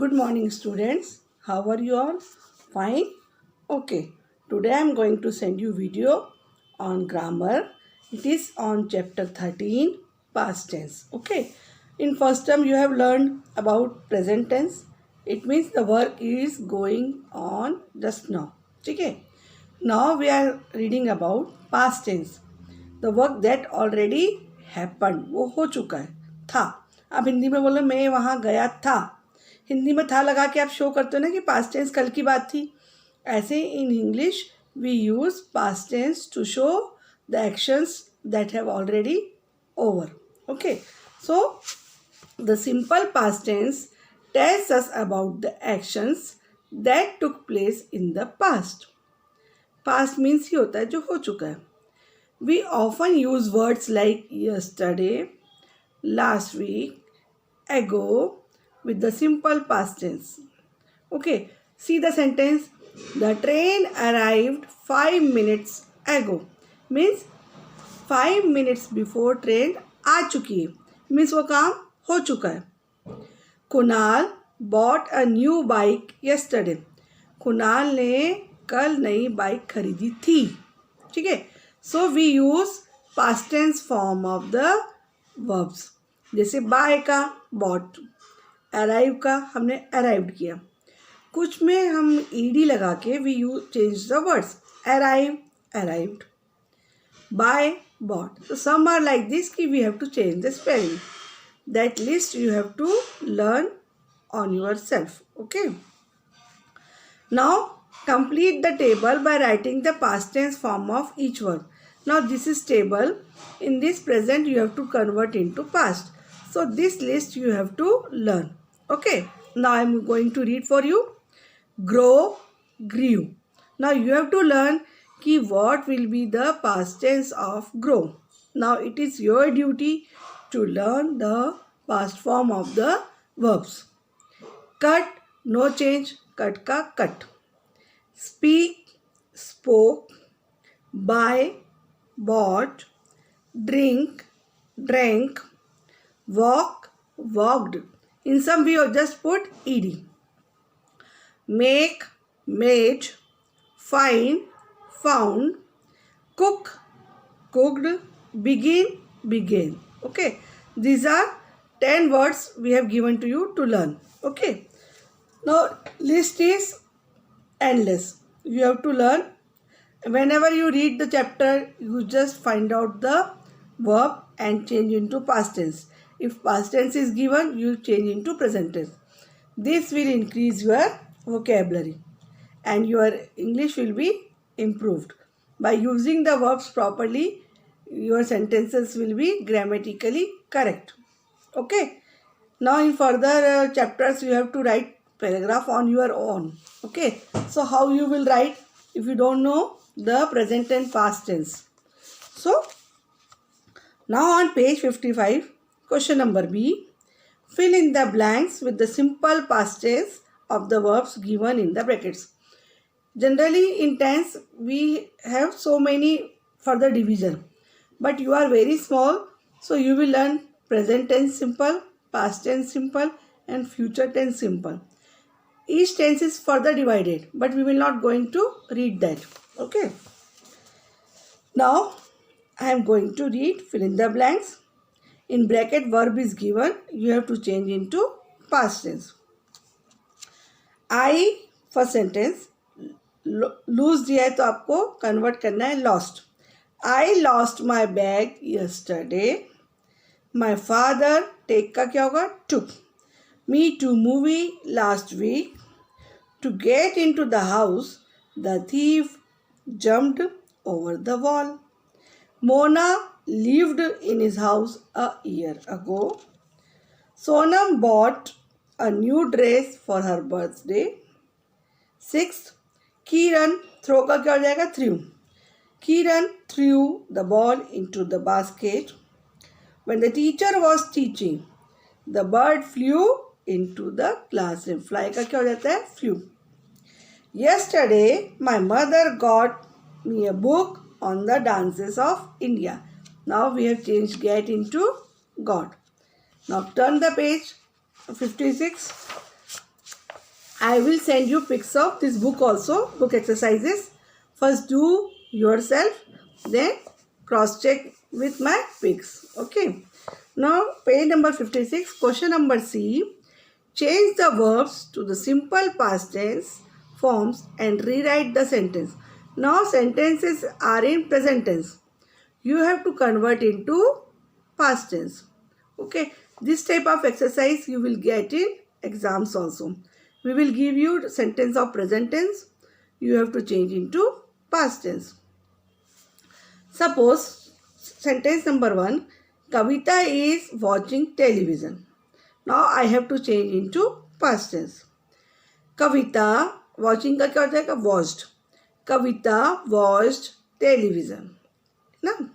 Good morning, students. How are you all? Fine? Okay. Today I am going to send you video on grammar. It is on chapter 13, past tense. Okay. In first term, you have learned about present tense. It means the work is going on just now. Okay. Now we are reading about past tense. The work that already happened. वो हो चुका है, था. आप हिंदी में बोलो मैं वहाँ गया था. हिंदी में था लगा के आप शो करते हो ना कि पास्ट टेंस कल की बात थी. ऐसे in English we use past tense to show the actions that have already over. Okay, so the simple past tense tells us about the actions that took place in the past. Past means ही होता है जो हो चुका है. We often use words like yesterday, last week, ago with the simple past tense. Okay, see the sentence. The train arrived 5 minutes ago. Means 5 minutes before train आ चुकी है. Means वो काम हो चुका है. Kunal bought a new bike yesterday. Kunal ने कल नई बाइक खरीदी थी. ठीक है. So we use past tense form of the verbs. जैसे बाय का बॉट, अराइव का हमने अराइव्ड किया. कुछ में हम ईडी लगा के we use change the words. Arrive, arrived. Buy, bought. So some are like this कि we have to change the spelling. That list you have to learn on yourself. Okay. Now complete the table by writing the past tense form of each word. Now this is table. In this present you have to convert into past. So this list you have to learn. Okay. Now I am going to read for you. Grow, grew. Now you have to learn कि what will be the past tense of grow. Now it is your duty to learn the past form of the verbs. Cut, no change, cut का cut. Speak, spoke. Buy, bought. Drink, drank. Walk, walked. In some we have just put ed. Make, made. Find, found. Cook, cooked. Begin, began. Okay, these are 10 words we have given to you to learn. Okay, now list is endless. You have to learn. Whenever you read the chapter, you just find out the verb and change into past tense. If past tense is given, you change into present tense. This will increase your vocabulary and your English will be improved. By using the verbs properly, your sentences will be grammatically correct. Okay. Now in further chapters, you have to write paragraph on your own. Okay. So how you will write if you don't know the present and past tense? So now on page 55, question number B. Fill in the blanks with the simple past tense of the verbs given in the brackets. Generally in tense, we have so many further division. But you are very small, so you will learn present tense simple, past tense simple and future tense simple. Each tense is further divided, but we will not going to read that. Okay. Now I am going to read, fill in the blanks. In bracket verb is given, you have to change into past tense. I first sentence, lose दिया है तो आपको convert करना है lost. I lost my bag yesterday. My father, take का क्या होगा? Took me to movie last week. To get into the house, the thief jumped over the wall. Mona lived in his house a year ago. Sonam bought a new dress for her birthday. 6th, Kiran, throw का क्या हो जाएगा? Threw. Kiran threw the ball into the basket. When the teacher was teaching, the bird flew into the classroom. Fly का क्या हो जाता है? Flew. Yesterday, my mother got me a book on the dances of India. Now we have changed get into got. Now turn the page 56. I will send you pics of this book also, book exercises. First do yourself, then cross check with my pics. Okay. Now page number 56, question number C. Change the verbs to the simple past tense forms and rewrite the sentence. Now sentences are in present tense. You have to convert into past tense. Okay. This type of exercise you will get in exams also. We will give you sentence of present tense. You have to change into past tense. Suppose sentence number 1, Kavita is watching television. Now I have to change into past tense. Kavita, watching का क्या होता है? Watched. Kavita watched television. Now,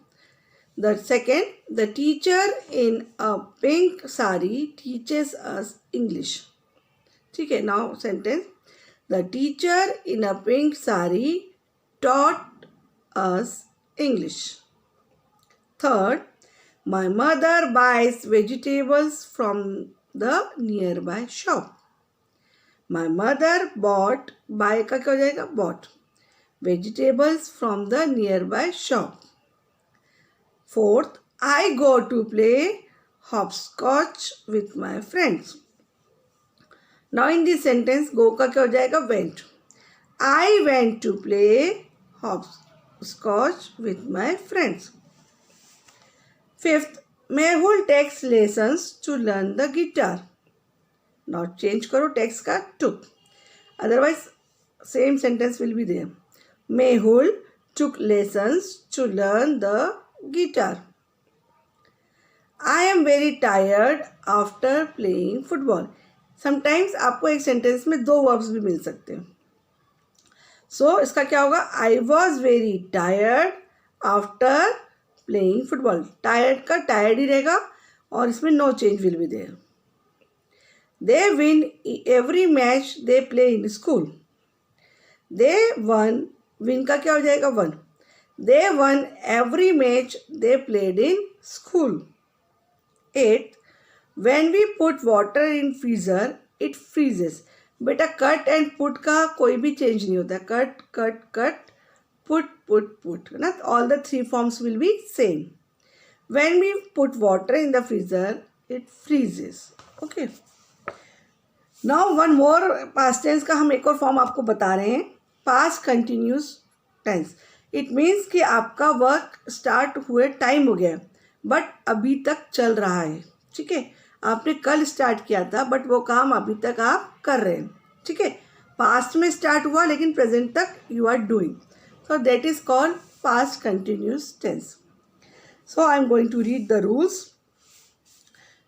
the second, the teacher in a pink sari teaches us English. ठीक है, now sentence. The teacher in a pink sari taught us English. Third, my mother buys vegetables from the nearby shop. My mother bought, buy का क्या हो जाएगा? Bought vegetables from the nearby shop. Fourth, I go to play hopscotch with my friends. Now in this sentence, go का क्या हो जाएगा? Went. I went to play hopscotch with my friends. Fifth, Mehul takes lessons to learn the guitar. Now change करो text का took. Otherwise, same sentence will be there. Mehul took lessons to learn the guitar. I am very tired after playing football. Sometimes आपको एक sentence में 2 verbs भी मिल सकते हैं. So इसका क्या होगा? I was very tired after playing football. Tired का tired ही रहेगा और इसमें no change will be there. They win every match they play in school. They won. Win का क्या हो जाएगा? Won. They won every match they played in school. 8. When we put water in freezer, it freezes. बेटा cut and put का कोई भी change नहीं होता. Cut, cut, cut, put. ना all the 3 forms will be same. When we put water in the freezer, it freezes. Okay. Now one more past tense का हम एक और फॉर्म आपको बता रहे हैं. Past continuous tense. It means कि आपका वर्क स्टार्ट हुए टाइम हो गया बट अभी तक चल रहा है. ठीक है, आपने कल स्टार्ट किया था बट वो काम अभी तक आप कर रहे हैं. ठीक है, पास्ट में स्टार्ट हुआ लेकिन प्रेजेंट तक you are doing. So that is called past continuous tense. So I am going to read the rules.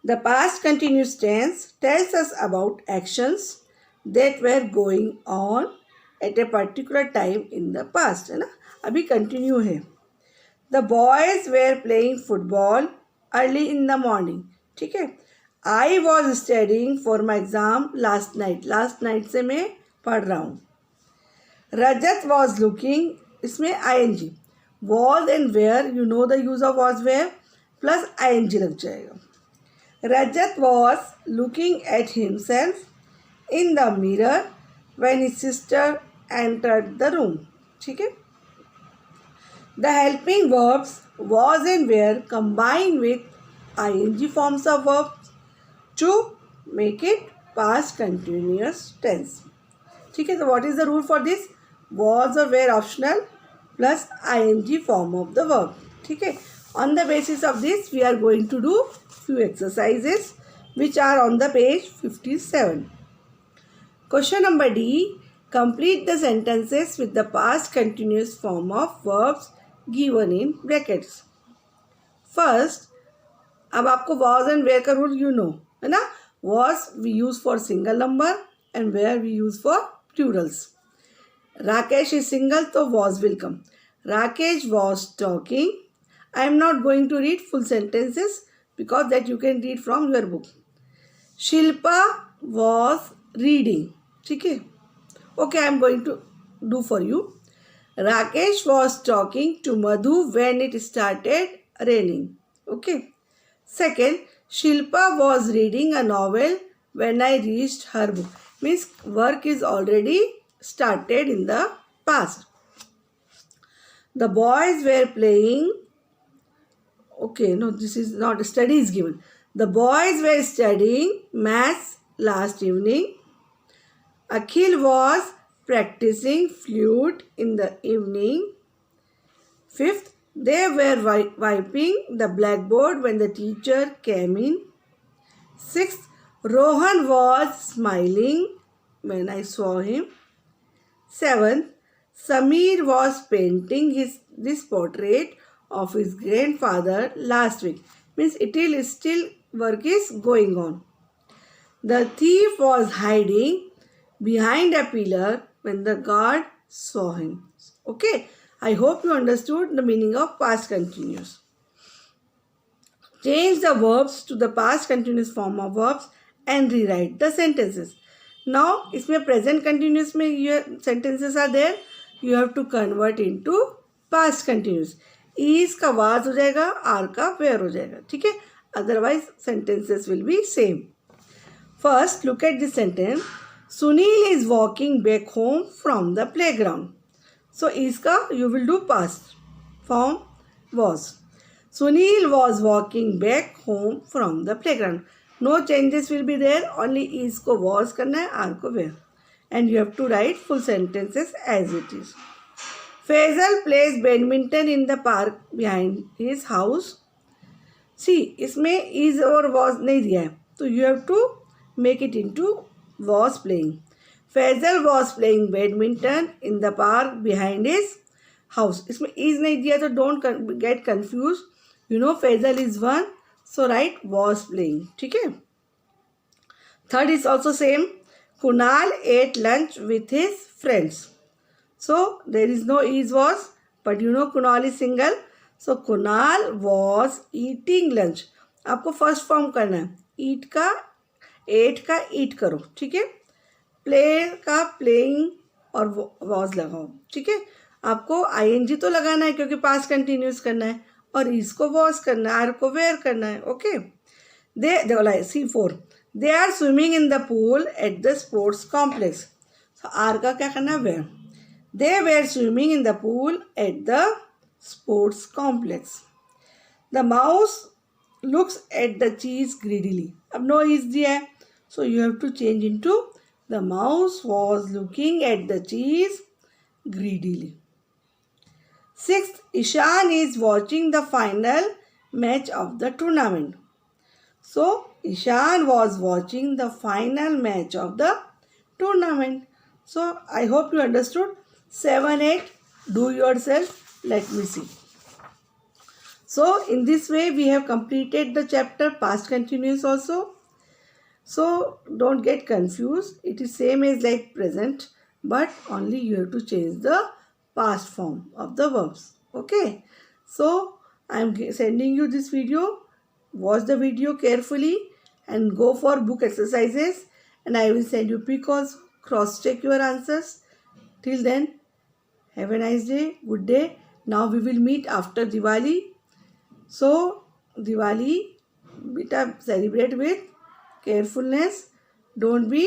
The past continuous tense tells us about actions that were going on at a particular time in the past. है ना, अभी continue है. The boys were playing football early in the morning. ठीक है, I was studying for my exam last night. Last night से मैं पढ़ रहा हूँ. Rajat was looking, इसमें ing. Was and where, you know the use of was where plus ing लग जाएगा. Rajat was looking at himself in the mirror when his sister entered the room. ठीक है, the helping verbs was and were combined with ing forms of verbs to make it past continuous tense. ठीक है, so what is the rule for this? Was or were optional plus ing form of the verb. ठीक है, on the basis of this we are going to do few exercises which are on the page 57. Question number D. Complete the sentences with the past continuous form of verbs given in brackets. First, अब आपको was and where का rule you know है ना. Was we use for single number and where we use for plurals. Rakesh is single तो was will come. Rakesh was talking. I am not going to read full sentences because that you can read from your book. Shilpa was reading. ठीक है, okay, I am going to do for you. Rakesh was talking to Madhu when it started raining. Okay. Second, Shilpa was reading a novel when I reached her book. means work is already started in the past. The boys were playing. Okay, no, this is not study is given. The boys were studying maths last evening. Akhil was practicing flute in the evening. Fifth, they were wiping the blackboard when the teacher came in. Sixth, Rohan was smiling when I saw him. Seventh, Samir was painting this portrait of his grandfather last week. Means it is still work is going on. The thief was hiding behind a pillar when the guard saw him. Okay, I hope you understood the meaning of past continuous. Change the verbs to the past continuous form of verbs and rewrite the sentences. Now, इसमें present continuous में your sentences are there. You have to convert into past continuous. is का was हो जाएगा, are का were हो जाएगा. ठीक है? Otherwise, sentences will be same. First, look at this sentence. Sunil is walking back home from the playground. So, is ka you will do past form was. Sunil was walking back home from the playground. No changes will be there. Only is ko was करना है, are को were. And you have to write full sentences as it is. Faisal plays badminton in the park behind his house. See, इसमें is और was नहीं दिया है. So you have to make it into was playing. Faisal was playing badminton in the park behind his house. इसमें is नहीं दिया तो don't get confused. You know Faisal is one, so write was playing. ठीक है? Third is also same. Kunal ate lunch with his friends. So there is no is was, but you know Kunal is single. So Kunal was eating lunch. आपको first form करना है. ईट का eight का ईट करो. ठीक है? प्ले का playing और वॉज लगाओ. ठीक है? आपको आईएनजी तो लगाना है क्योंकि पास्ट कंटिन्यूस करना है और इसको वॉज करना है, आर को वेयर करना है. Okay, they C4 they are swimming in the pool at the sports complex. Are का क्या करना है, were. They were swimming in the pool at the sports complex. The mouse looks at the cheese greedily. अब no is दिया है, so you have to change into the mouse was looking at the cheese greedily. Sixth, Ishan is watching the final match of the tournament. So, Ishan was watching the final match of the tournament. So, I hope you understood. 7, 8, do yourself. Let me see. So, in this way, we have completed the chapter past continuous also. So, don't get confused. It is same as like present, but only you have to change the past form of the verbs. Okay, so I am sending you this video. Watch the video carefully and go for book exercises, and I will send you pic also. Cross check your answers. Till then, have a nice day. Good day. Now we will meet after Diwali. So Diwali, beta celebrate with carefulness. Don't be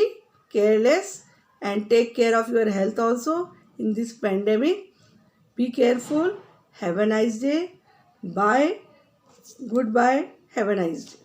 careless. And take care of your health also in this pandemic. Be careful. Have a nice day. Bye. Goodbye. Have a nice day.